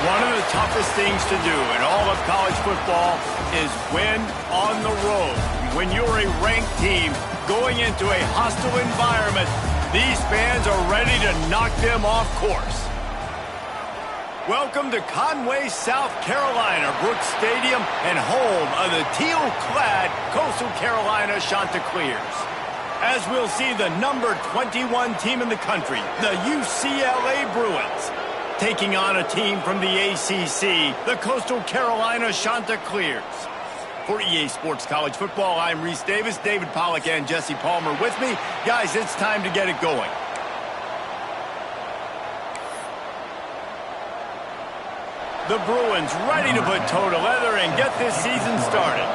One of the toughest things to do in all of college football is win on the road. When you're a ranked team going into a hostile environment, these fans are ready to knock them off course. Welcome to Conway, South Carolina, Brooks Stadium, and home of the teal-clad Coastal Carolina Chanticleers. As we'll see the number 21 team in the country, the UCLA Bruins, taking on a team from the ACC, the Coastal Carolina Chanticleers. For EA Sports College Football, I'm Reese Davis, David Pollack, and Jesse Palmer with me. Guys, it's time to get it going. The Bruins ready to put toe to leather and get this season started.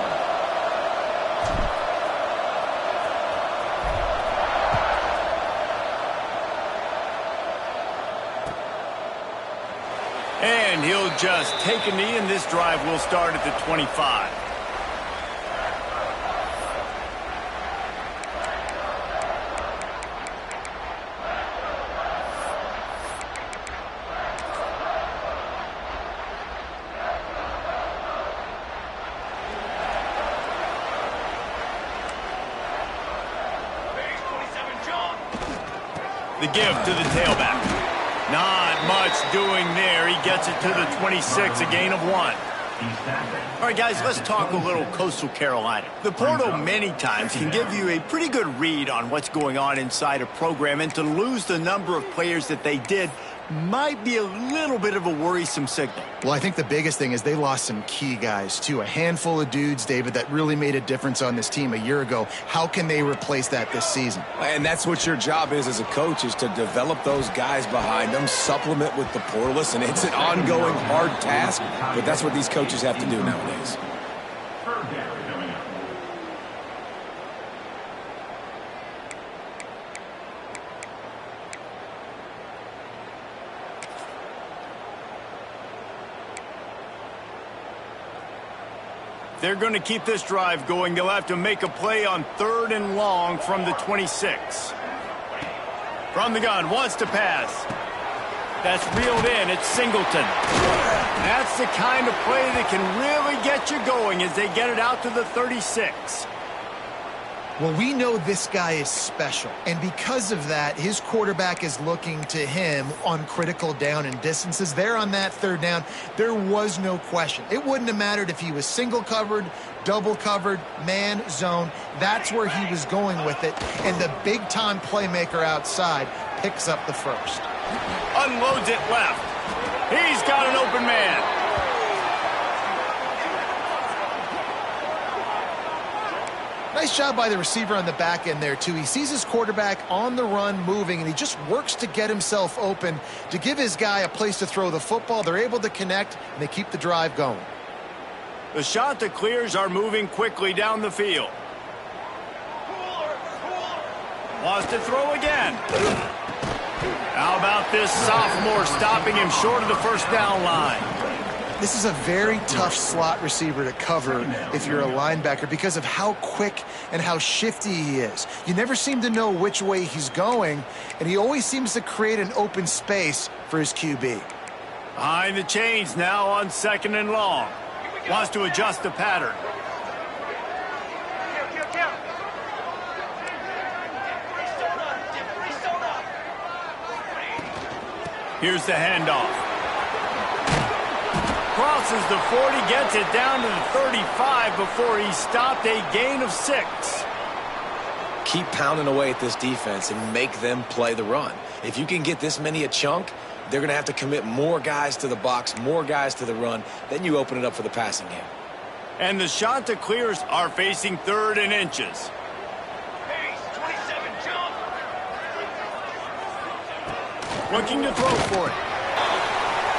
And he'll just take a knee, and this drive will start at the 25. The give to the tailback. Not much doing there. He gets it to the 26, a gain of 1. All right, guys, let's talk a little Coastal Carolina. The portal many times can give you a pretty good read on what's going on inside a program, and to lose the number of players that they did might be a little bit of a worrisome signal. Well, I think the biggest thing is they lost some key guys, too. A handful of dudes, David, that really made a difference on this team a year ago. How can they replace that this season? And that's what your job is as a coach, is to develop those guys behind them, supplement with the portalists, and it's an ongoing hard task, but that's what these coaches have to do nowadays. They're going to keep this drive going. They'll have to make a play on 3rd and long from the 26. From the gun, wants to pass. That's reeled in. It's Singleton. That's the kind of play that can really get you going as they get it out to the 36. Well, we know this guy is special, and because of that, his quarterback is looking to him on critical down and distances. There on that 3rd down, there was no question. It wouldn't have mattered if he was single covered, double covered, man, zone. That's where he was going with it, and the big-time playmaker outside picks up the first. Unloads it left. He's got an open man. Nice job by the receiver on the back end there, too. He sees his quarterback on the run moving, and he just works to get himself open to give his guy a place to throw the football. They're able to connect, and they keep the drive going. The Chanticleers are moving quickly down the field. Wants to throw again. How about this sophomore stopping him short of the 1st down line? This is a very tough slot receiver to cover if you're a linebacker because of how quick and how shifty he is. You never seem to know which way he's going, and he always seems to create an open space for his QB. Behind the chains now on 2nd and long. Wants to adjust the pattern. Here's the handoff. crosses the 40, gets it down to the 35 before he stopped, a gain of 6. Keep pounding away at this defense and make them play the run. If you can get this many a chunk, they're going to have to commit more guys to the box, more guys to the run. Then you open it up for the passing game. And the Chanticleers are facing 3rd and inches. Looking to throw for it.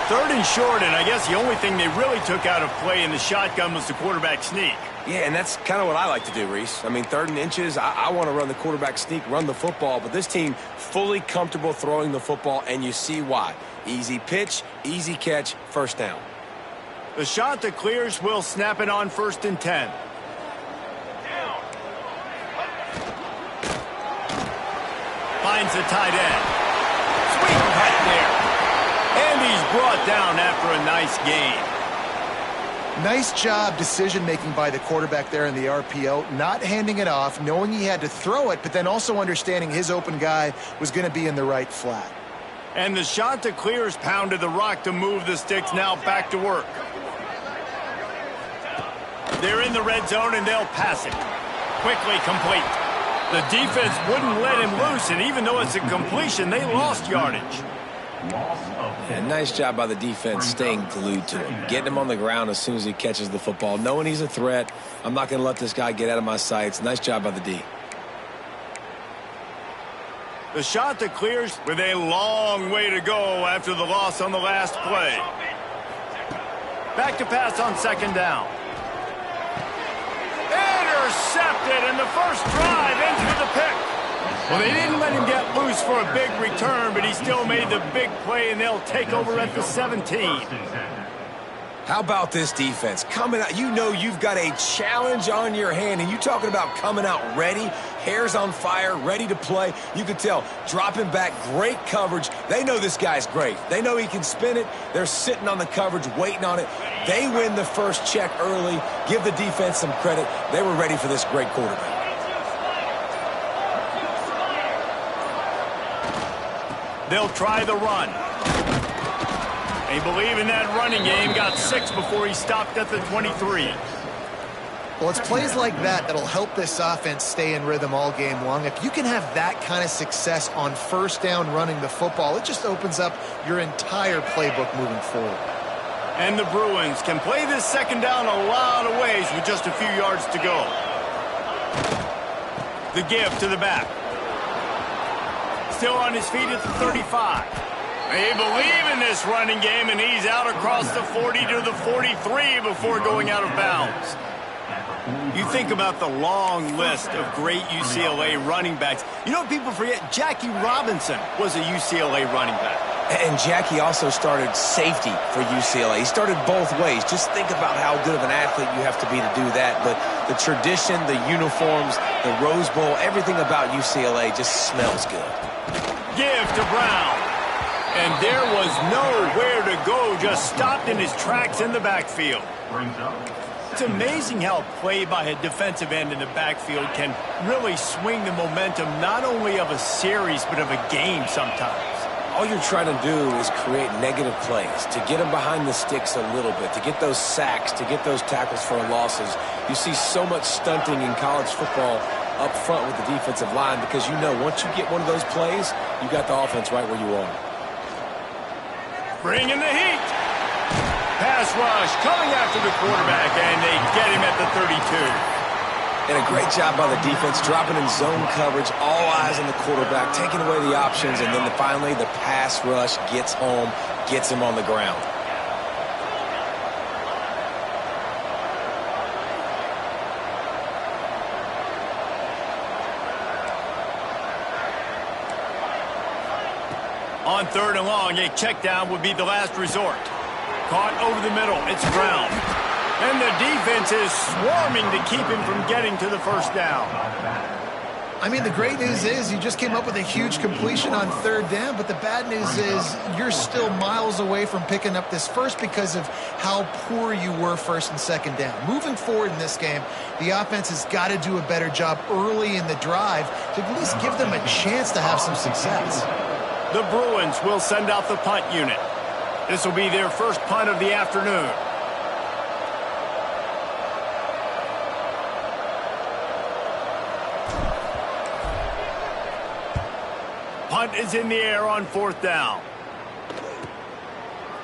3rd and short, and I guess the only thing they really took out of play in the shotgun was the quarterback sneak. Yeah, and that's kind of what I like to do, Reese. I mean, 3rd and inches, I want to run the quarterback sneak, run the football, but this team fully comfortable throwing the football, and you see why. Easy pitch, easy catch, first down. The Chanticleers will snap it on 1st and 10. Finds the tight end. Sweet cut there. And he's brought down after a nice gain. Nice job decision-making by the quarterback there in the RPO, not handing it off, knowing he had to throw it, but then also understanding his open guy was going to be in the right flat. And the Chanticleers pounded the rock to move the sticks, now back to work. They're in the red zone, and they'll pass it. Quickly complete. The defense wouldn't let him loose, and even though it's a completion, they lost yardage. Yeah, nice job by the defense staying glued to him, getting him on the ground as soon as he catches the football, knowing he's a threat. I'm not going to let this guy get out of my sights. Nice job by the D. The Chanticleers with a long way to go after the loss on the last play. Back to pass on 2nd down. Intercepted, and the first drive into the pick. Well, they didn't let him get loose for a big return, but he still made the big play, and they'll take over at the 17. How about this defense? Coming out, you know you've got a challenge on your hand, and you talking about coming out ready, hair's on fire, ready to play. You could tell, dropping back, great coverage. They know this guy's great. They know he can spin it. They're sitting on the coverage, waiting on it. They win the first check early. Give the defense some credit. They were ready for this great quarterback. They'll try the run. They believe in that running game. Got 6 before he stopped at the 23. Well, it's plays like that that'll help this offense stay in rhythm all game long. If you can have that kind of success on 1st down running the football, it just opens up your entire playbook moving forward. And the Bruins can play this 2nd down a lot of ways with just a few yards to go. The give to the back. Still on his feet at the 35. They believe in this running game, and he's out across the 40 to the 43 before going out of bounds. You think about the long list of great UCLA running backs. You know what people forget? Jackie Robinson was a UCLA running back. And Jackie also started safety for UCLA. He started both ways. Just think about how good of an athlete you have to be to do that. But the tradition, the uniforms, the Rose Bowl, everything about UCLA just smells good. Give to Brown. And there was nowhere to go, just stopped in his tracks in the backfield. It's amazing how play by a defensive end in the backfield can really swing the momentum not only of a series but of a game sometimes. All you're trying to do is create negative plays, to get them behind the sticks a little bit, to get those sacks, to get those tackles for losses. You see so much stunting in college football up front with the defensive line because you know once you get one of those plays, you got the offense right where you are. Bring in the heat. Pass rush coming after the quarterback, and they get him at the 32. And a great job by the defense, dropping in zone coverage, all eyes on the quarterback, taking away the options, and then finally the pass rush gets home, gets him on the ground. On 3rd and long, a check down would be the last resort. Caught over the middle. It's Brown. And the defense is swarming to keep him from getting to the 1st down. I mean, the great news is you just came up with a huge completion on 3rd down, but the bad news is you're still miles away from picking up this first because of how poor you were 1st and 2nd down. Moving forward in this game, the offense has got to do a better job early in the drive to at least give them a chance to have some success. The Bruins will send out the punt unit. This will be their first punt of the afternoon. punt is in the air on 4th down.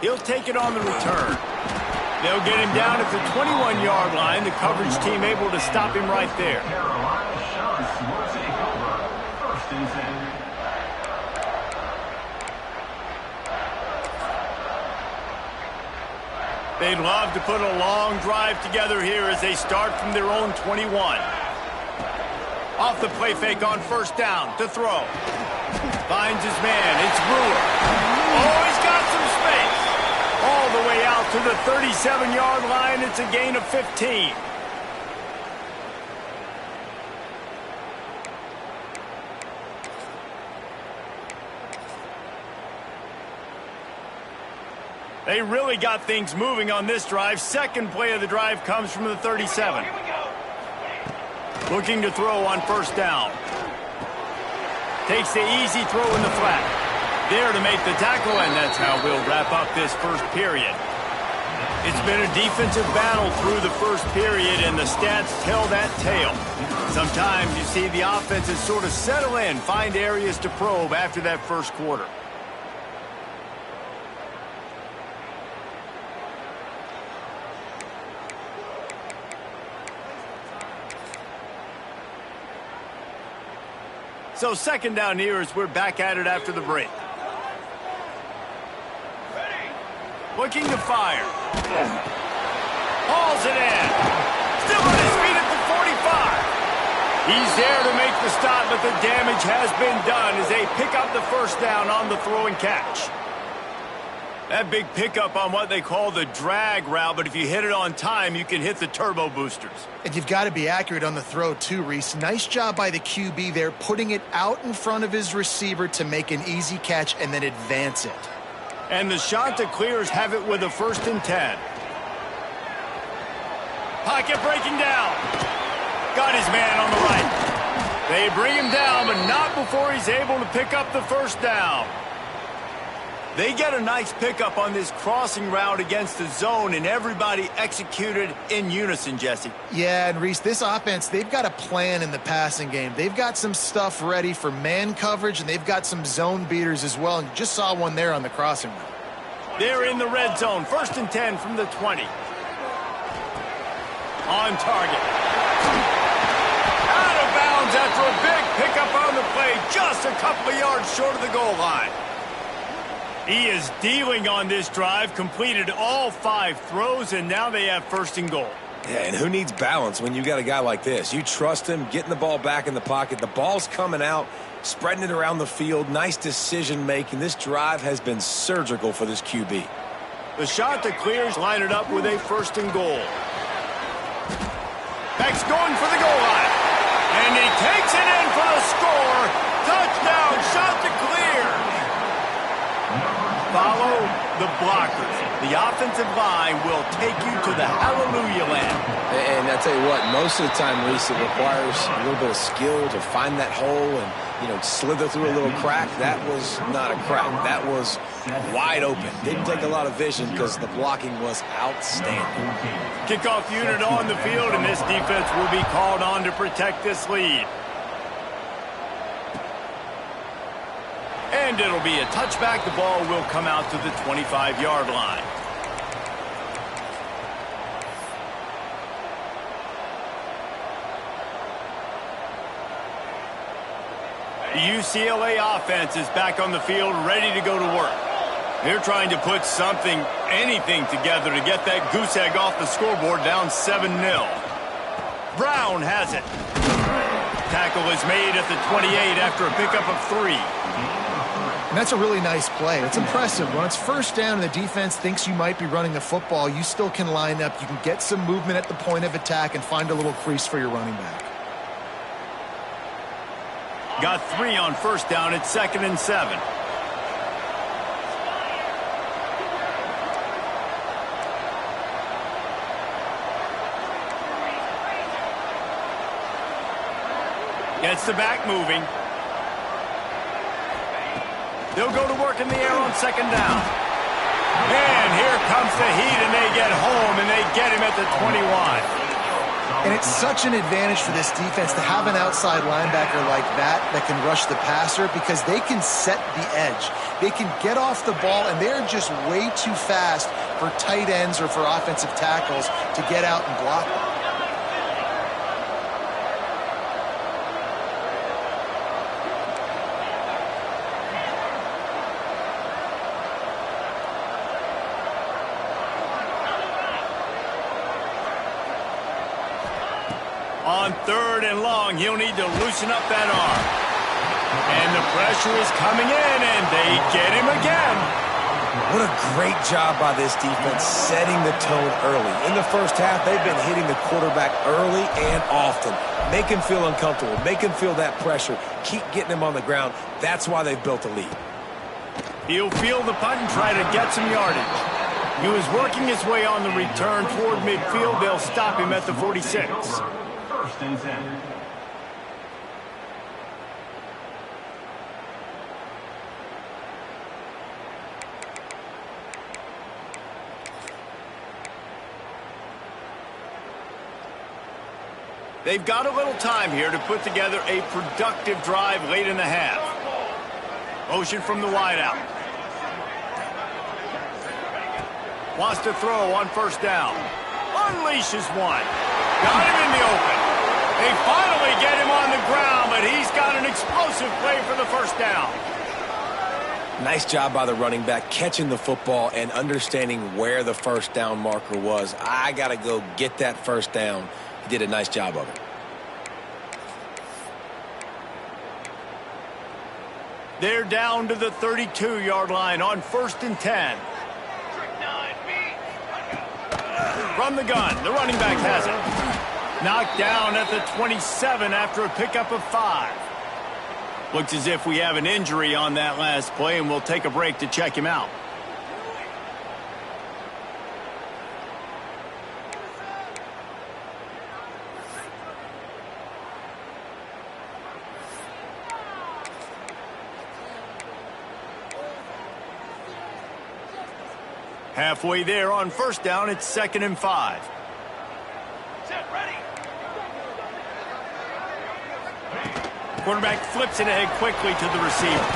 He'll take it on the return. They'll get him down at the 21-yard line. The coverage team able to stop him right there. They'd love to put a long drive together here as they start from their own 21. Off the play fake on 1st down to throw. Finds his man. It's Brewer. Oh, he's got some space. All the way out to the 37-yard line. It's a gain of 15. They really got things moving on this drive. Second play of the drive comes from the 37. Looking to throw on 1st down. Takes the easy throw in the flat. There to make the tackle, and that's how we'll wrap up this first period. It's been a defensive battle through the first period, and the stats tell that tale. Sometimes you see the offenses sort of settle in, find areas to probe after that first quarter. So 2nd down here as we're back at it after the break. Looking to fire. Hauls it in. Still on his feet at the 45. He's there to make the stop, but the damage has been done as they pick up the 1st down on the throw and catch. That big pickup on what they call the drag route, but if you hit it on time, you can hit the turbo boosters. And you've got to be accurate on the throw too, Reese. Nice job by the QB there, putting it out in front of his receiver to make an easy catch and then advance it. And the Chanticleers have it with a 1st and 10. Pocket breaking down. Got his man on the right. They bring him down, but not before he's able to pick up the 1st down. They get a nice pickup on this crossing route against the zone, and everybody executed in unison, Jesse. Yeah, and Reese, this offense, they've got a plan in the passing game. They've got some stuff ready for man coverage, and they've got some zone beaters as well, and just saw one there on the crossing route. They're in the red zone, 1st and 10 from the 20. On target. Out of bounds after a big pickup on the play, just a couple of yards short of the goal line. He is dealing on this drive, completed all 5 throws, and now they have 1st and goal. Yeah, and who needs balance when you got a guy like this? You trust him, getting the ball back in the pocket. The ball's coming out, spreading it around the field. Nice decision-making. This drive has been surgical for this QB. The Chanticleers line it up with a 1st and goal. Beck's going for the goal line. And he takes it in for the score. Touchdown, Chanticleers. Follow the blockers. The offensive line will take you to the hallelujah land. And I tell you what, most of the time, Reese, it requires a little bit of skill to find that hole and, slither through a little crack. That was not a crack. That was wide open. Didn't take a lot of vision because the blocking was outstanding. Kickoff unit on the field, and this defense will be called on to protect this lead. And it'll be a touchback. The ball will come out to the 25-yard line. The UCLA offense is back on the field, ready to go to work. They're trying to put something, anything together to get that goose egg off the scoreboard, down 7-0. Brown has it. Tackle is made at the 28 after a pickup of 3. And that's a really nice play. It's impressive. When it's 1st down and the defense thinks you might be running the football, you still can line up. You can get some movement at the point of attack and find a little crease for your running back. Got 3 on 1st down at 2nd and 7. Gets the back moving. They'll go to work in the air on 2nd down. And here comes the heat, and they get home, and they get him at the 21. And it's such an advantage for this defense to have an outside linebacker like that can rush the passer because they can set the edge. They can get off the ball, and they're just way too fast for tight ends or for offensive tackles to get out and block them. On 3rd and long, he'll need to loosen up that arm. And the pressure is coming in, and they get him again. What a great job by this defense setting the tone early. In the first half, they've been hitting the quarterback early and often. Make him feel uncomfortable. Make him feel that pressure. Keep getting him on the ground. That's why they've built a lead. He'll field the punt and try to get some yardage. He was working his way on the return toward midfield. They'll stop him at the 46. First and 10. They've got a little time here to put together a productive drive late in the half. Motion from the wideout. Wants to throw on 1st down. Unleashes one. Got him in the open. They finally get him on the ground, but he's got an explosive play for the 1st down. Nice job by the running back, catching the football and understanding where the 1st down marker was. I got to go get that 1st down. He did a nice job of it. They're down to the 32-yard line on 1st and 10. From the gun, the running back has it. Knocked down at the 27 after a pickup of 5. Looks as if we have an injury on that last play, and we'll take a break to check him out. Halfway there on 1st down, it's 2nd and 5. Quarterback flips it ahead quickly to the receiver.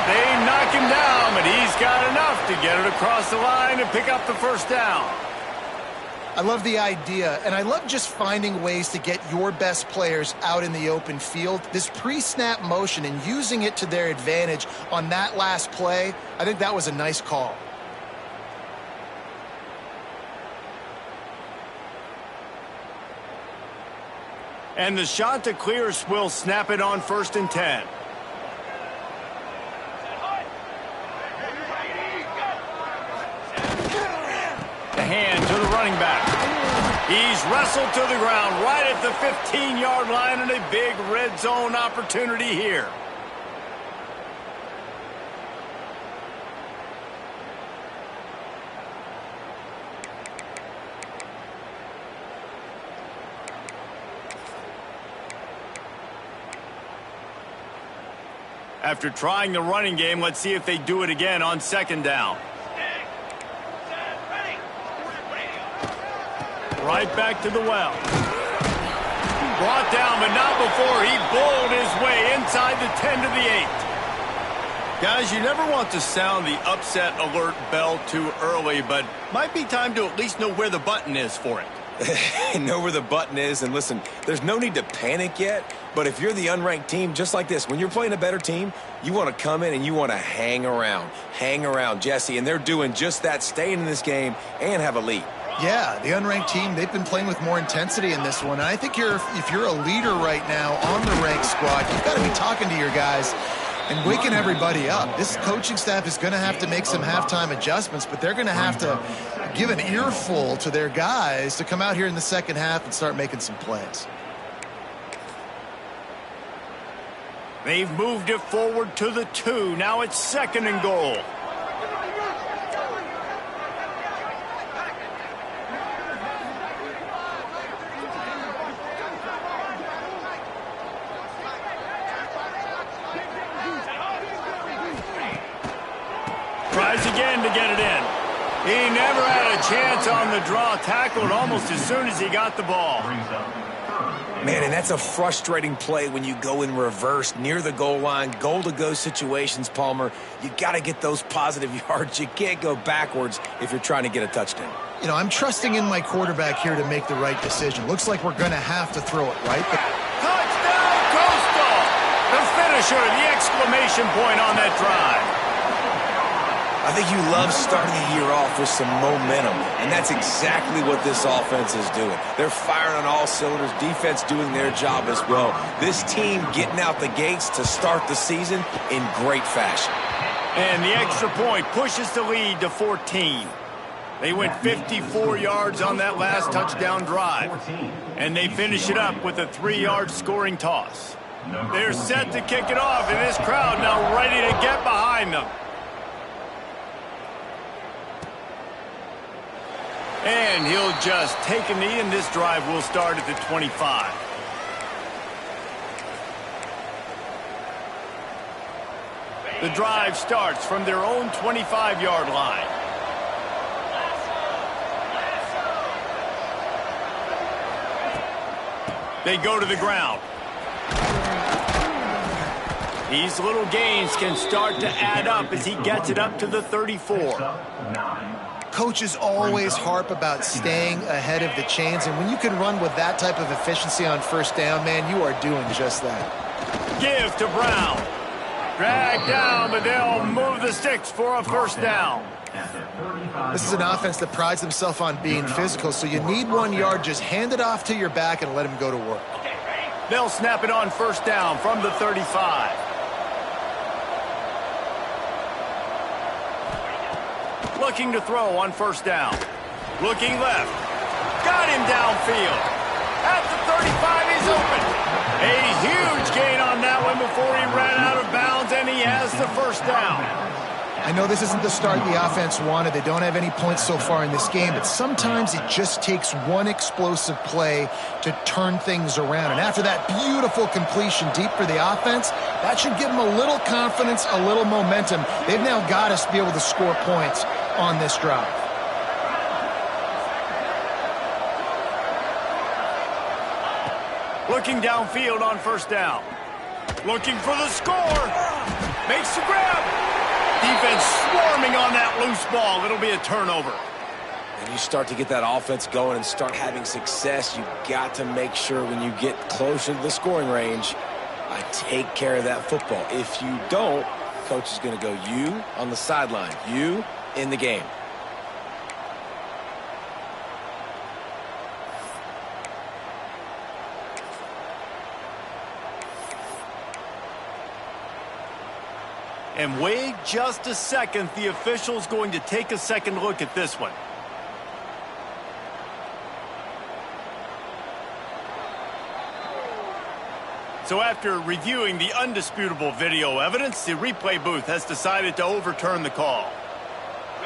They knock him down, but he's got enough to get it across the line and pick up the 1st down. I love the idea, and I love just finding ways to get your best players out in the open field. This pre-snap motion and using it to their advantage on that last play, I think that was a nice call. And the Chanticleers will snap it on 1st and 10. The hand to the running back. He's wrestled to the ground right at the 15-yard line, and a big red zone opportunity here. After trying the running game, let's see if they do it again on 2nd down. Right back to the well. Brought down, but not before he bowled his way inside the 10 to the 8. Guys, you never want to sound the upset alert bell too early, but might be time to at least know where the button is for it. Know where the button is, and listen, there's no need to panic yet, but if you're the unranked team, just like this, when you're playing a better team, you want to come in and you want to hang around, Jesse, and they're doing just that, staying in this game and have a lead. Yeah, the unranked team, they've been playing with more intensity in this one, and I think if you're a leader right now on the ranked squad, you've got to be talking to your guys and waking everybody up. This coaching staff is going to have to make some halftime adjustments, but they're going to have to give an earful to their guys to come out here in the 2nd half and start making some plays. They've moved it forward to the 2. Now it's 2nd and goal. Tries again to get it in. He never had a chance on the draw, tackled almost as soon as he got the ball. Man, and that's a frustrating play when you go in reverse near the goal line, goal-to-go situations, Palmer. You got to get those positive yards. You can't go backwards if you're trying to get a touchdown. You know, I'm trusting in my quarterback here to make the right decision. Looks like we're going to have to throw it, right? Touchdown, Coastal! The finisher, the exclamation point on that drive. I think you love starting the year off with some momentum, and that's exactly what this offense is doing. They're firing on all cylinders, defense doing their job as well. This team getting out the gates to start the season in great fashion. And the extra point pushes the lead to 14. They went 54 yards on that last touchdown drive, and they finish it up with a 3-yard scoring toss. They're set to kick it off, and this crowd now ready to get behind them. And he'll just take a knee, and this drive will start at the 25. The drive starts from their own 25-yard line. They go to the ground. These little gains can start to add up as he gets it up to the 34. Coaches always harp about staying ahead of the chains, and when you can run with that type of efficiency on first down, man, you are doing just that. Give to Brown. Drag down, but they'll move the sticks for a first down. This is an offense that prides themselves on being physical, so you need 1 yard. Just hand it off to your back and let him go to work. They'll snap it on first down from the 35. Looking to throw on first down. Looking left. Got him downfield. At the 35, he's open. A huge gain on that one before he ran out of bounds, and he has the first down. I know this isn't the start the offense wanted. They don't have any points so far in this game, but sometimes it just takes one explosive play to turn things around. And after that beautiful completion deep for the offense, that should give them a little confidence, a little momentum. They've now got us to be able to score points on this drive. Looking downfield on first down. Looking for the score. Makes the grab. Defense swarming on that loose ball. It'll be a turnover. When you start to get that offense going and start having success, you've got to make sure when you get closer to the scoring range, I take care of that football. If you don't, coach is going to go you on the sideline, you in the game. And wait just a second. The official's going to take a second look at this one. So after reviewing the undisputable video evidence, the replay booth has decided to overturn the call.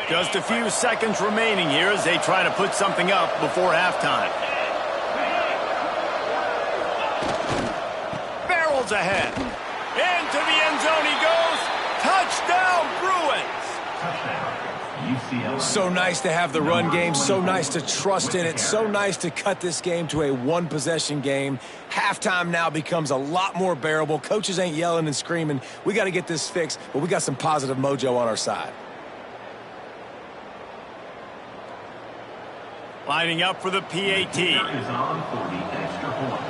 Just a few seconds remaining here as they try to put something up before halftime. Barrels ahead. Into the end zone he goes. Touchdown, Bruins! So nice to have the run game, so nice to trust in it, so nice to cut this game to a one-possession game. Halftime now becomes a lot more bearable. Coaches ain't yelling and screaming. We got to get this fixed, but we got some positive mojo on our side. Lining up for the PAT. Is on for the extra point.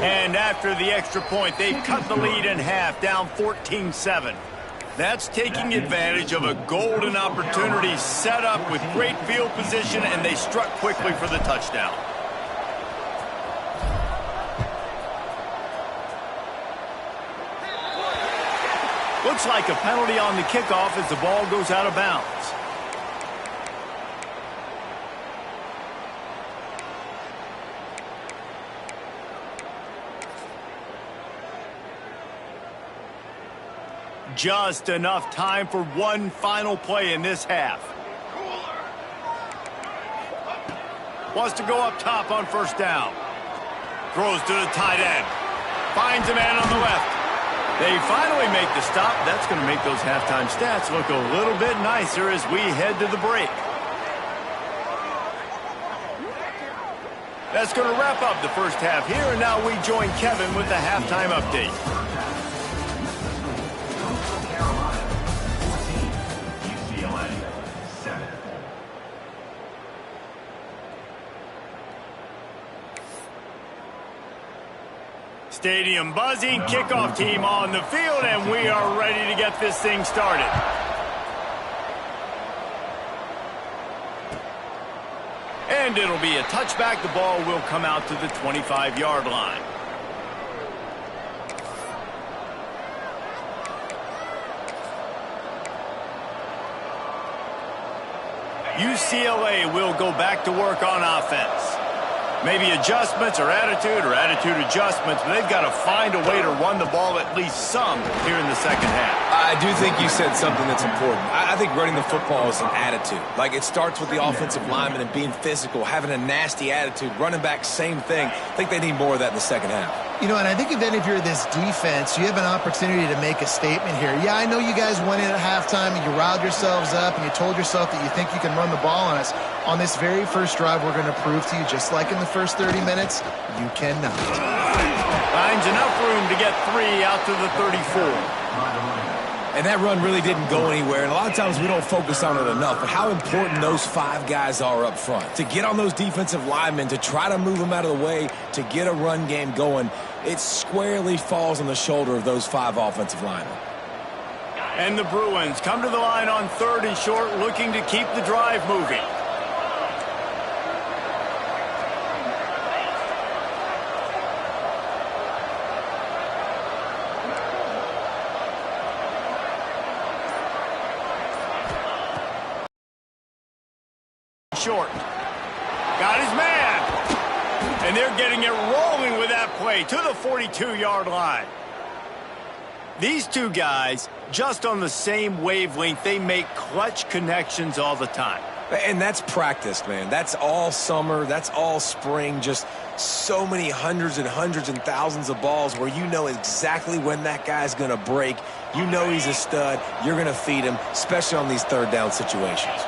And after the extra point, they've cut the lead in half, down 14-7. That's taking advantage of a golden opportunity set up with great field position, and they struck quickly for the touchdown. Looks like a penalty on the kickoff as the ball goes out of bounds. Just enough time for one final play in this half. Wants to go up top on first down. Throws to the tight end. Finds a man on the left. They finally make the stop. That's going to make those halftime stats look a little bit nicer as we head to the break. That's going to wrap up the first half here, and now we join Kevin with the halftime update. UCLA 7. Stadium buzzing, kickoff team on the field, and we are ready to get this thing started. And it'll be a touchback. The ball will come out to the 25-yard line. UCLA will go back to work on offense. Maybe adjustments or attitude adjustments, but they've got to find a way to run the ball at least some here in the second half. I do think you said something that's important. I think running the football is an attitude. Like, it starts with the offensive lineman and being physical, having a nasty attitude. Running back, same thing. I think they need more of that in the second half. You know, and I think if you're this defense, you have an opportunity to make a statement here. Yeah, I know you guys went in at halftime and you riled yourselves up and you told yourself that you think you can run the ball on us. On this very first drive, we're going to prove to you, just like in the first 30 minutes, you cannot. Finds enough room to get 3 out to the 34. And that run really didn't go anywhere, and a lot of times we don't focus on it enough, but how important those 5 guys are up front. To get on those defensive linemen, to try to move them out of the way, to get a run game going, it squarely falls on the shoulder of those 5 offensive linemen. And the Bruins come to the line on 3rd and short, looking to keep the drive moving. Short. Got his man. And they're getting it rolling with that play to the 42-yard line. These two guys, just on the same wavelength, they make clutch connections all the time. And that's practice, man. That's all summer. That's all spring. Just so many hundreds and thousands of balls where you know exactly when that guy's going to break. You know he's a stud. You're going to feed him, especially on these third down situations.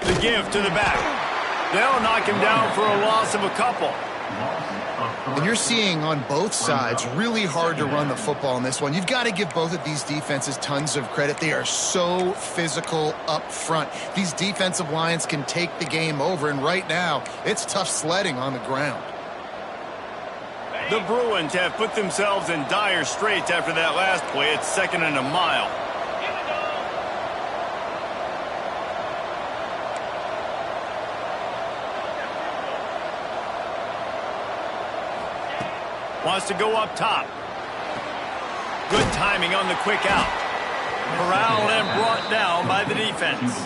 The give to the back. They'll knock him down for a loss of a couple. And you're seeing on both sides really hard to run the football in this one. You've got to give both of these defenses tons of credit. They are so physical up front. These defensive lines can take the game over, and right now it's tough sledding on the ground. The Bruins have put themselves in dire straits after that last play. It's 2nd and a mile. Wants to go up top. Good timing on the quick out. Corralled and brought down by the defense.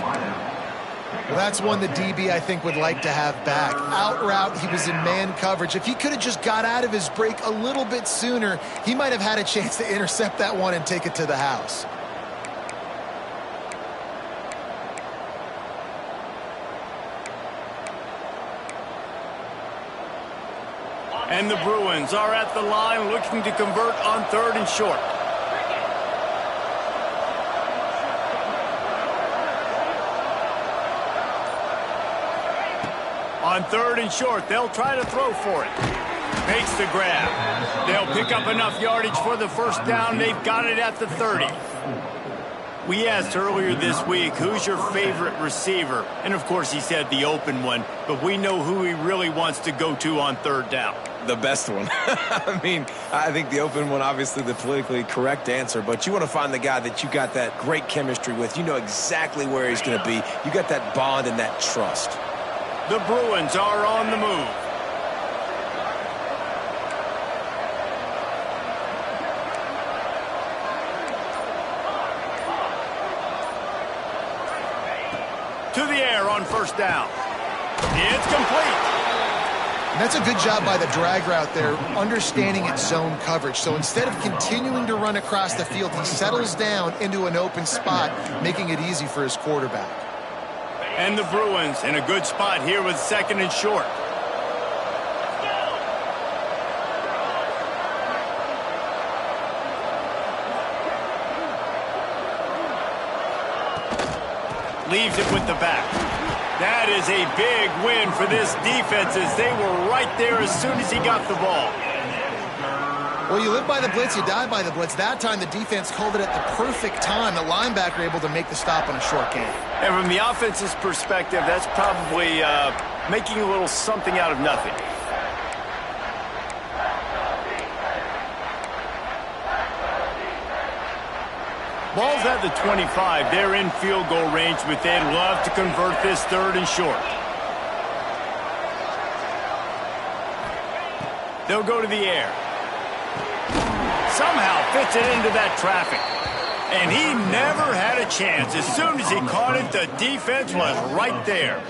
Well, that's one the DB, I think, would like to have back. Out route, he was in man coverage. If he could have just got out of his break a little bit sooner, he might have had a chance to intercept that one and take it to the house. And the Bruins are at the line looking to convert on 3rd and short. On 3rd and short, they'll try to throw for it. Makes the grab. They'll pick up enough yardage for the first down. They've got it at the 30. We asked earlier this week, who's your favorite receiver? And, of course, he said the open one, but we know who he really wants to go to on 3rd down. The best one. I mean, I think the open one, obviously the politically correct answer, but you want to find the guy that you got that great chemistry with. You know exactly where he's going to be. You got that bond and that trust. The Bruins are on the move. To the air on 1st down. It's complete. And that's a good job by the drag route there, understanding its zone coverage. So instead of continuing to run across the field, he settles down into an open spot, making it easy for his quarterback. And the Bruins in a good spot here with 2nd and short. leaves it with the back. That is a big win for this defense as they were right there as soon as he got the ball. Well, you live by the blitz, you die by the blitz. That time the defense called it at the perfect time. The linebacker able to make the stop on a short gain. And from the offense's perspective, that's probably making a little something out of nothing. Ball's at the 25. They're in field goal range, but they'd love to convert this 3rd and short. They'll go to the air. Somehow fits it into that traffic. And he never had a chance. As soon as he caught it, the defense was right there.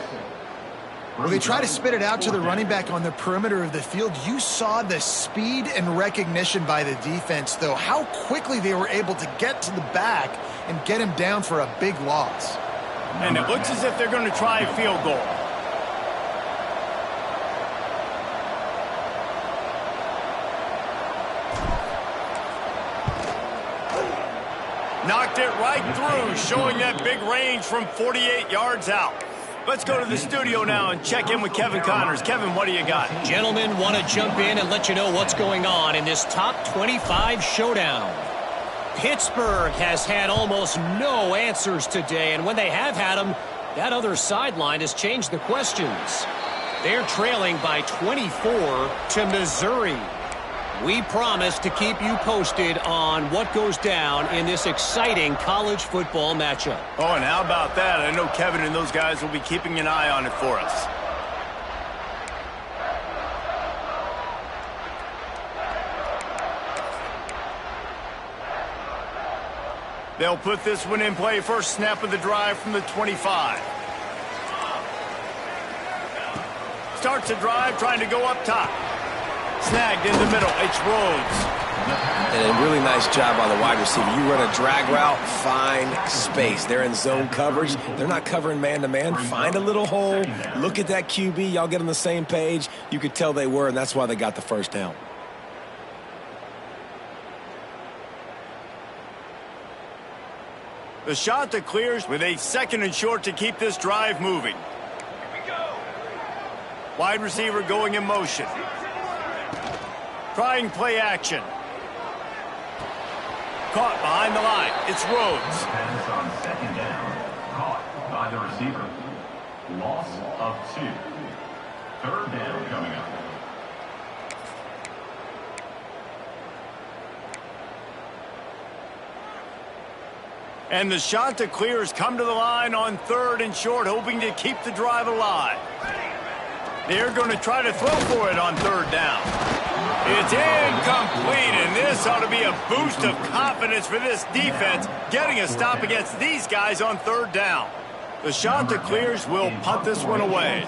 Well, they try to spit it out to the running back on the perimeter of the field. You saw the speed and recognition by the defense, though, how quickly they were able to get to the back and get him down for a big loss. And it looks as if they're going to try a field goal. Knocked it right through, showing that big range from 48 yards out. Let's go to the studio now and check in with Kevin Connors. Kevin, what do you got? Gentlemen, want to jump in and let you know what's going on in this top 25 showdown. Pittsburgh has had almost no answers today, and when they have had them, that other sideline has changed the questions. They're trailing by 24 to Missouri. We promise to keep you posted on what goes down in this exciting college football matchup. Oh, and how about that? I know Kevin and those guys will be keeping an eye on it for us. They'll put this one in play. First snap of the drive from the 25. Starts the drive, trying to go up top. Snagged in the middle. It's Rhodes. And a really nice job by the wide receiver. You run a drag route, find space. They're in zone coverage. They're not covering man-to-man. Find a little hole. Look at that QB. Y'all get on the same page. You could tell they were, and that's why they got the first down. The shot that clears with a 2nd and short to keep this drive moving. Wide receiver going in motion. Trying play action. Caught behind the line. It's Rhodes. Pass on 2nd down. Caught by the receiver. Loss of 2. 3rd down coming up. And the shot to clear has come to the line on 3rd and short, hoping to keep the drive alive. They're going to try to throw for it on 3rd down. It's incomplete, and this ought to be a boost of confidence for this defense, getting a stop against these guys on 3rd down. The shot that clears will punt this one away.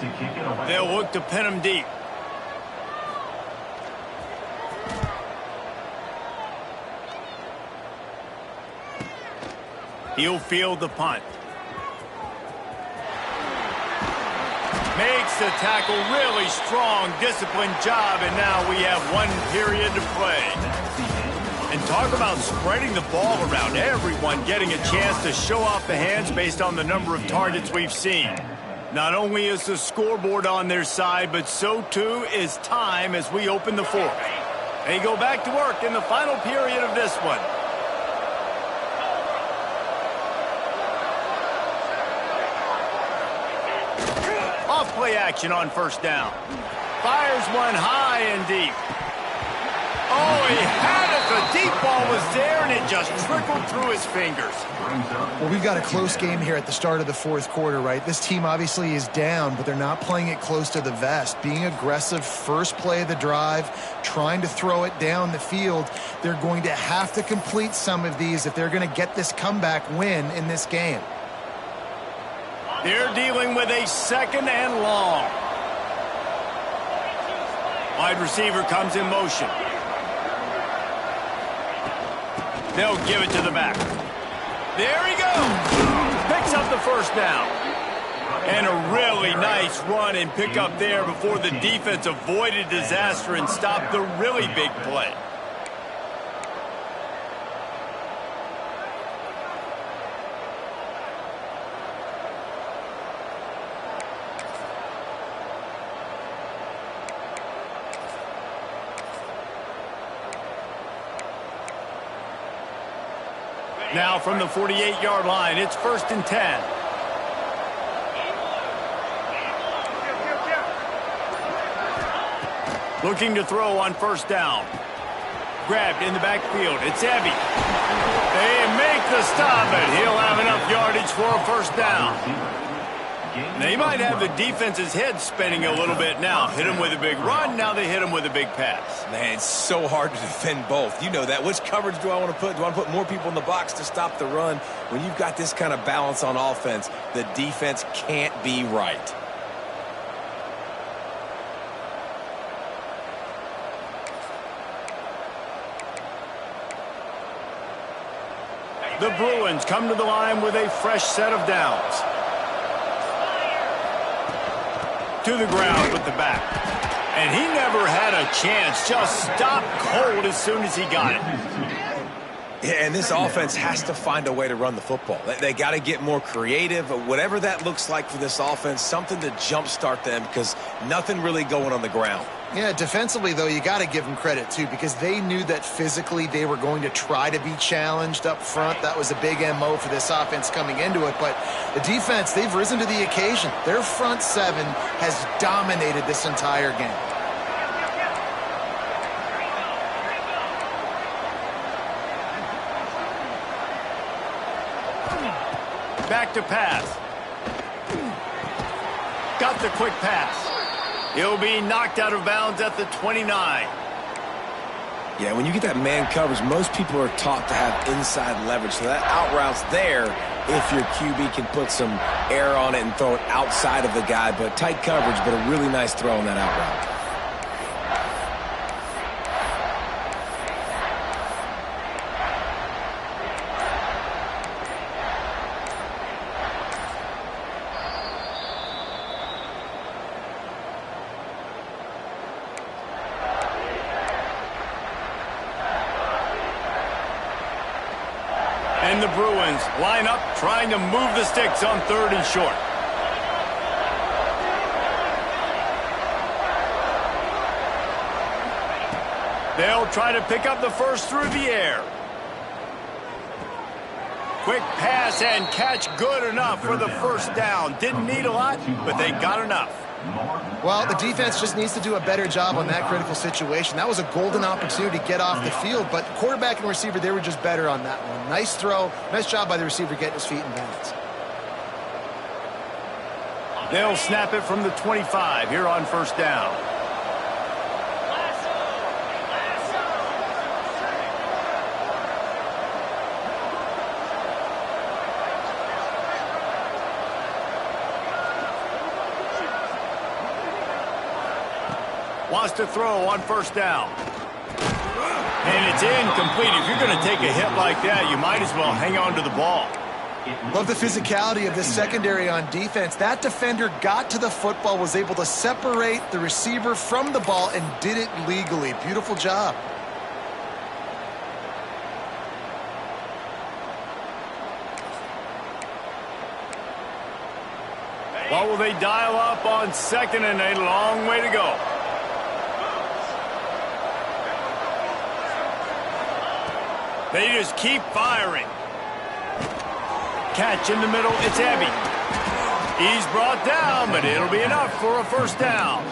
They'll look to pin him deep. He'll field the punt. Makes the tackle, really strong, disciplined job, and now we have 1 period to play. And talk about spreading the ball around, everyone getting a chance to show off the hands based on the number of targets we've seen. Not only is the scoreboard on their side, but so too is time as we open the 4th. They go back to work in the final period of this one. Off play action on 1st down. Fires one high and deep. Oh, he had it. The deep ball was there, and it just trickled through his fingers. Well, we've got a close game here at the start of the 4th quarter, right? This team obviously is down, but they're not playing it close to the vest. Being aggressive, first play of the drive, trying to throw it down the field. They're going to have to complete some of these if they're going to get this comeback win in this game. They're dealing with a 2nd and long. Wide receiver comes in motion. They'll give it to the back. There he goes. Picks up the 1st down. And a really nice run and pick up there before the defense avoided disaster and stopped the really big play. Now from the 48-yard line, it's 1st and 10. Looking to throw on 1st down. Grabbed in the backfield. It's Ebby. They make the stop, and he'll have enough yardage for a 1st down. They might have the defense's head spinning a little bit now. Hit him with a big run, now they hit him with a big pass. Man, it's so hard to defend both. You know that. Which coverage do I want to put? Do I want to put more people in the box to stop the run? When you've got this kind of balance on offense, the defense can't be right. The Bruins come to the line with a fresh set of downs. To the ground with the back. And he never had a chance. Just stopped cold as soon as he got it. Yeah, and this offense has to find a way to run the football. They got to get more creative. Whatever that looks like for this offense, something to jumpstart them because nothing really going on the ground. Yeah, defensively, though, you got to give them credit, too, because they knew that physically they were going to try to be challenged up front. That was a big MO for this offense coming into it. But the defense, they've risen to the occasion. Their front seven has dominated this entire game. Back to pass. Got the quick pass. He'll be knocked out of bounds at the 29. Yeah, when you get that man coverage, most people are taught to have inside leverage. So that out route's there if your QB can put some air on it and throw it outside of the guy. But tight coverage, but a really nice throw on that out route. And the Bruins line up, trying to move the sticks on 3rd and short. They'll try to pick up the first through the air. Quick pass and catch, good enough for the 1st down. Didn't need a lot, but they got enough. Well, the defense just needs to do a better job on that critical situation. That was a golden opportunity to get off the field, but quarterback and receiver, they were just better on that one. Nice throw. Nice job by the receiver getting his feet in bounds. They'll snap it from the 25 here on 1st down. Wants to throw on 1st down. And it's incomplete. If you're going to take a hit like that, you might as well hang on to the ball. Love the physicality of this secondary on defense. That defender got to the football, was able to separate the receiver from the ball, and did it legally. Beautiful job. What will they dial up on 2nd and a long way to go? They just keep firing. Catch in the middle, it's Ebby. He's brought down, but it'll be enough for a 1st down.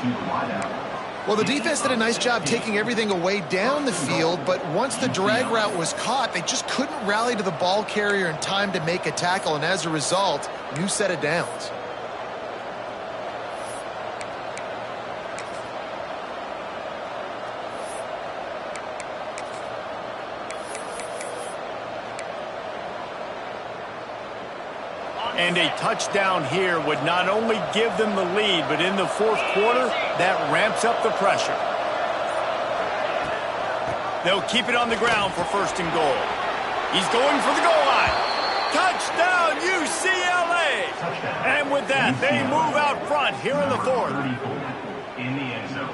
Well, the defense did a nice job taking everything away down the field, but once the drag route was caught, they just couldn't rally to the ball carrier in time to make a tackle, and as a result, new set of downs. And a touchdown here would not only give them the lead, but in the 4th quarter, that ramps up the pressure. They'll keep it on the ground for 1st and goal. He's going for the goal line. Touchdown, UCLA! And with that, they move out front here in the 4th.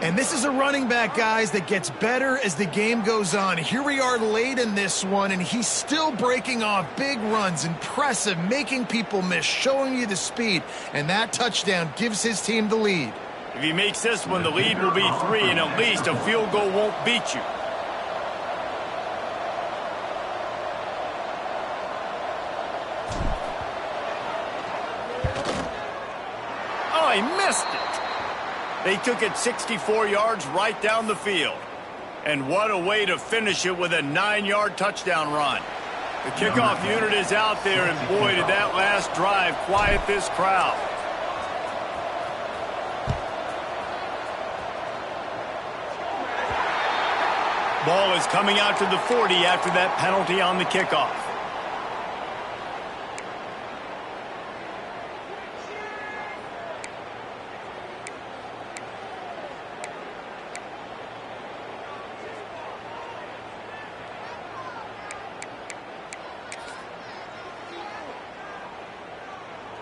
And this is a running back, guys, that gets better as the game goes on. Here we are late in this one, and he's still breaking off big runs. Impressive, making people miss, showing you the speed. And that touchdown gives his team the lead. If he makes this one, the lead will be 3, and at least a field goal won't beat you. he missed it. They took it 64 yards right down the field. And what a way to finish it with a 9-yard touchdown run. The kickoff unit is out there, and boy, did that last drive quiet this crowd. Ball is coming out to the 40 after that penalty on the kickoff.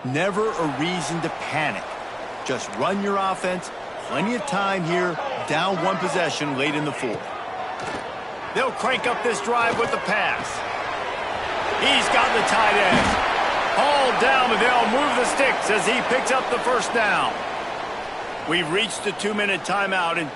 Never a reason to panic. Just run your offense. Plenty of time here. Down one possession late in the fourth. They'll crank up this drive with the pass. He's got the tight end. Hauled down, but they'll move the sticks as he picks up the first down. We've reached the 2-minute timeout, and